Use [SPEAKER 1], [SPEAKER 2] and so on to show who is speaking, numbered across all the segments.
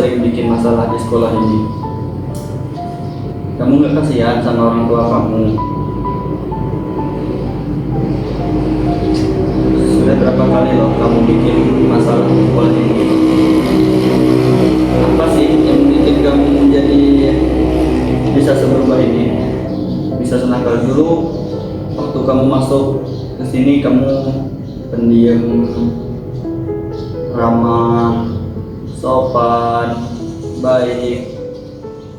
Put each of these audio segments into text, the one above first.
[SPEAKER 1] sering bikin masalah di sekolah ini. Kamu nggak kasihan sama orang tua kamu? Sudah berapa kali loh kamu bikin masalah di sekolah ini? Apa sih yang bikin kamu menjadi bisa seberubah ini? Bisa senakal dulu waktu kamu masuk ke sini, kamu pendiam, ramah, sopan, baik.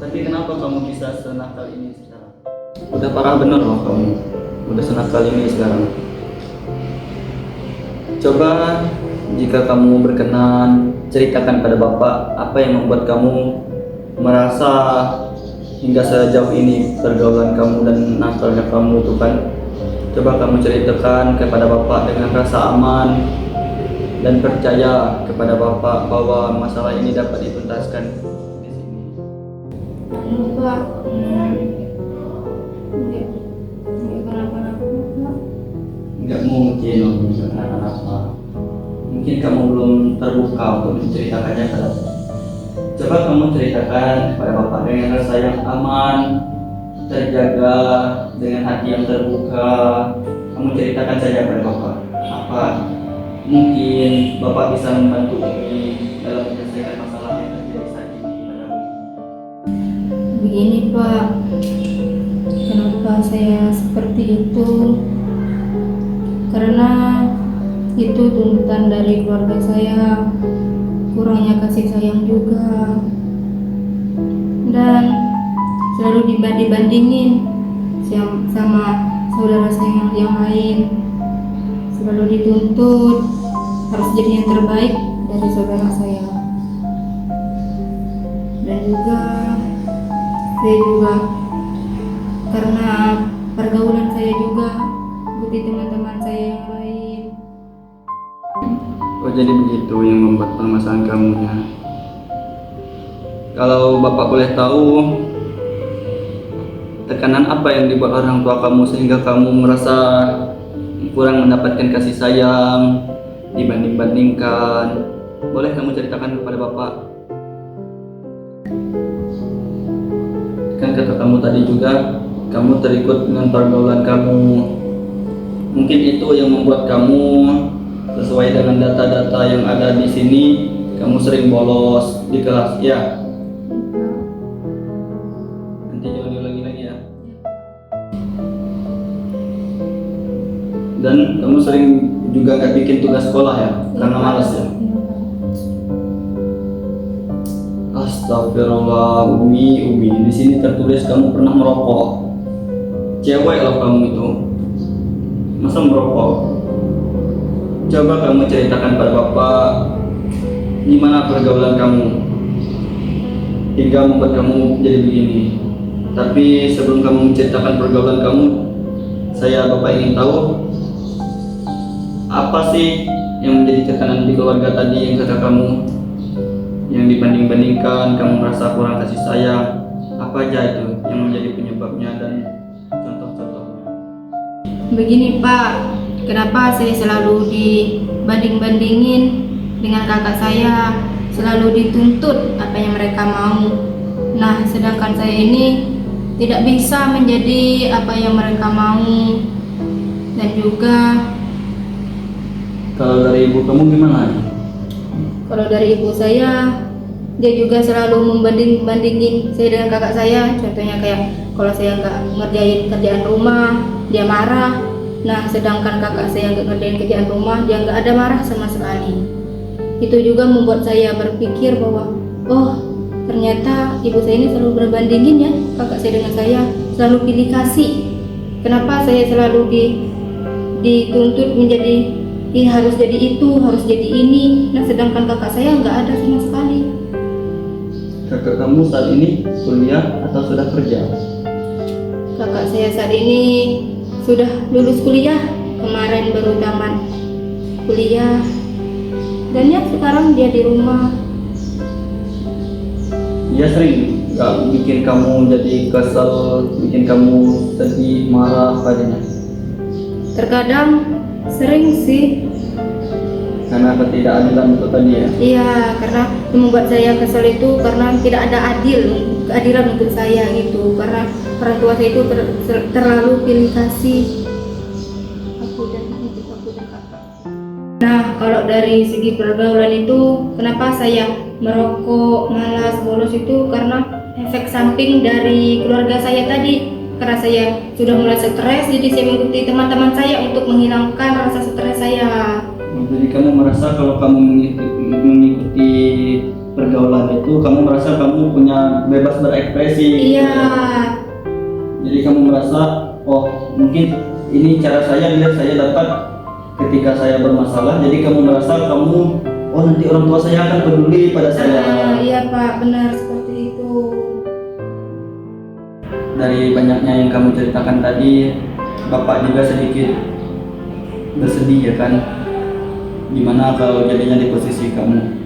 [SPEAKER 1] Tapi kenapa kamu bisa senakal ini sekarang? Udah parah bener loh kamu. Udah senakal ini sekarang. Coba jika kamu berkenan, ceritakan pada Bapak apa yang membuat kamu merasa hingga sejauh ini pergaulan kamu dan nakalnya kamu itu kan. Coba kamu ceritakan kepada Bapak dengan rasa aman dan percaya kepada Bapak bahwa masalah ini dapat dituntaskan di sini.
[SPEAKER 2] Pak, nggak kenapa-napa, Pak.
[SPEAKER 1] Enggak mungkin loh, enggak kenapa-napa. Mungkin kamu belum terbuka untuk menceritakannya pada. Coba kamu ceritakan kepada Bapak dengan rasa yang aman, terjaga, dengan hati yang terbuka. Kamu ceritakan saja pada Bapak apa mungkin Bapak bisa membantu Umi dalam menyelesaikan masalah yang terjadi saat ini padamu.
[SPEAKER 2] Begini Pak, kenapa saya seperti itu? Karena itu tuntutan dari keluarga saya, kurangnya kasih sayang juga, dan selalu dibanding-bandingin sama saudara saya yang lain. Selalu dituntut harus jadi yang terbaik dari saudara saya. Dan juga saya juga karena pergaulan saya juga ikuti teman-teman saya yang lain.
[SPEAKER 1] Oh, jadi begitu yang membuat permasalahan kamu ya. Kalau Bapak boleh tahu, tekanan apa yang dibuat orang tua kamu sehingga kamu merasa kurang mendapatkan kasih sayang, dibanding-bandingkan? Boleh kamu ceritakan kepada Bapak? Kan kata kamu tadi juga, kamu terikut dengan pergaulan kamu. Mungkin itu yang membuat kamu sesuai dengan data-data yang ada di sini, kamu sering bolos di kelas, ya? Nanti jangan diulangi lagi ya. Dan kamu sering juga nggak bikin tugas sekolah ya, karena malas ya? Astagfirullah, Umi, di sini tertulis kamu pernah merokok. Cewek loh kamu itu, masa merokok? Coba kamu ceritakan pada Bapak gimana pergaulan kamu hingga membuat kamu jadi begini. Tapi sebelum kamu menceritakan pergaulan kamu, Bapak ingin tahu apa sih yang menjadi tekanan di keluarga tadi yang kata kamu, yang dibanding-bandingkan, kamu merasa kurang kasih sayang. Apa aja itu yang menjadi penyebabnya dan contoh-contohnya?
[SPEAKER 2] Begini Pak, kenapa saya selalu dibanding-bandingin dengan kakak saya, selalu dituntut apa yang mereka mau. Nah, sedangkan saya ini tidak bisa menjadi apa yang mereka mau. Dan juga
[SPEAKER 1] Kalau dari ibu kamu gimana?
[SPEAKER 2] kalau dari ibu saya, dia juga selalu membanding-bandingin saya dengan kakak saya. Contohnya kayak kalau saya nggak ngerjain kerjaan rumah, dia marah. Nah, sedangkan kakak saya nggak ngerjain kerjaan rumah, dia nggak ada marah sama sekali. Itu juga membuat saya berpikir bahwa, oh ternyata ibu saya ini selalu berbandingin ya kakak saya dengan saya, selalu pilih kasih. Kenapa saya selalu dituntut menjadi harus jadi itu, harus jadi ini. Nah, sedangkan kakak saya nggak ada sama sekali.
[SPEAKER 1] Kakak kamu saat ini kuliah atau sudah kerja?
[SPEAKER 2] Kakak saya saat ini sudah lulus kuliah, kemarin baru tamat kuliah, dan ya sekarang dia di rumah.
[SPEAKER 1] Dia sering nggak bikin kamu jadi kesel, bikin kamu sedih, marah padanya?
[SPEAKER 2] Terkadang sering sih,
[SPEAKER 1] Karena ketidakadilan itu tadi ya.
[SPEAKER 2] Iya, karena yang membuat saya kesel itu karena tidak ada keadilan untuk saya gitu. Karena orang tua saya itu terlalu pilih kasih aku dan kakak. Nah, kalau dari segi pergaulan itu, kenapa saya merokok, malas, bolos itu karena efek samping dari keluarga saya tadi. Karena saya sudah mulai stres, jadi saya mengikuti teman-teman saya untuk menghilangkan rasa stres saya.
[SPEAKER 1] Jadi kamu merasa kalau kamu mengikuti pergaulan itu, kamu merasa kamu punya bebas berekspresi.
[SPEAKER 2] Iya.
[SPEAKER 1] Jadi kamu merasa, oh mungkin ini cara saya biar saya dapat ketika saya bermasalah. Jadi kamu merasa kamu, oh nanti orang tua saya akan peduli pada saya.
[SPEAKER 2] Iya Pak, benar seperti itu.
[SPEAKER 1] Dari banyaknya yang kamu ceritakan tadi, Bapak juga sedikit bersedih ya kan, gimana kalau jadinya di posisi kamu.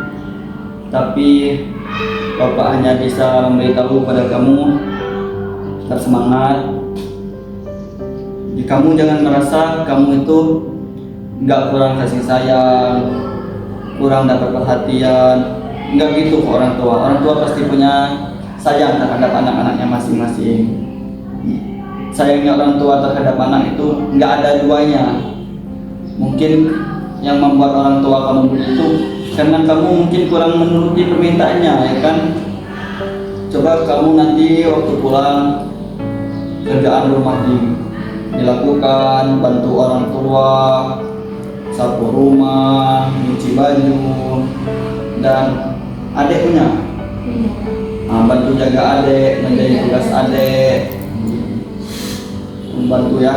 [SPEAKER 1] Tapi Bapak hanya bisa memberitahu pada kamu tetap semangat. Jadi kamu jangan merasa kamu itu nggak kurang kasih sayang, kurang dapat perhatian. Nggak gitu kok orang tua. Orang tua pasti punya sayang terhadap anak-anaknya masing-masing. Sayangnya orang tua terhadap anak itu nggak ada duanya. Mungkin yang membuat orang tua kamu begitu karena kamu mungkin kurang menuruti permintaannya, ya kan? Coba kamu nanti waktu pulang, kerjaan rumah dilakukan, bantu orang tua, sapu rumah, nyuci baju, dan adik punya. Bantu jaga adik, menjadi tugas adik, membantu ya.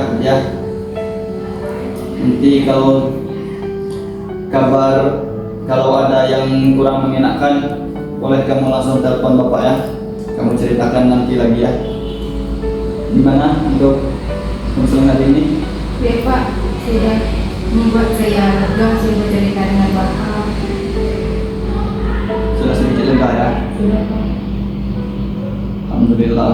[SPEAKER 1] Nanti kalau kabar kalau ada yang kurang mengenakan, boleh kamu langsung telepon Bapak ya. Kamu ceritakan nanti lagi ya. Gimana untuk konseling hari ini?
[SPEAKER 2] Ya Pak, sudah membuat saya lega, sudah cerita dengan Bapak.
[SPEAKER 1] Sudah sedikit lega ya?
[SPEAKER 2] Sudah Pak.
[SPEAKER 1] Alhamdulillah.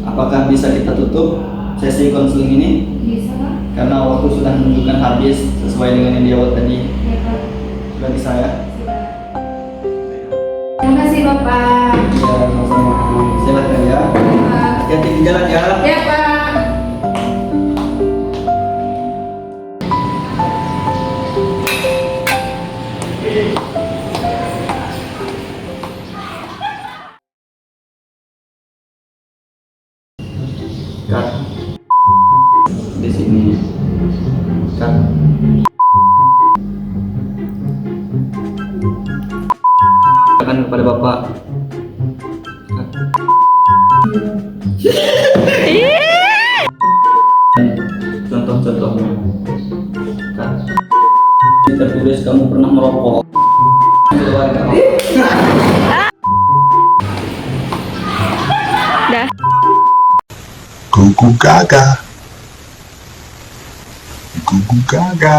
[SPEAKER 1] Apakah bisa kita tutup sesi konseling ini?
[SPEAKER 2] Bisa Pak?
[SPEAKER 1] Karena waktu sudah menunjukkan habis sesuai dengan yang diawat tadi.
[SPEAKER 2] Ya Pak.
[SPEAKER 1] Sudah bisa ya?
[SPEAKER 2] Terima kasih Bapak.
[SPEAKER 1] Ya, sama-sama. Silakan ya.
[SPEAKER 2] Pak.
[SPEAKER 1] Hati-hati di jalan ya.
[SPEAKER 2] Ya Pak.
[SPEAKER 1] Kak, di sini. Kak. Katakan kepada Bapak. Kak. Contoh-contohnya. Kak. Tertulis kamu pernah merokok. Keluarga.
[SPEAKER 3] Gugu gaga. Gugu gaga.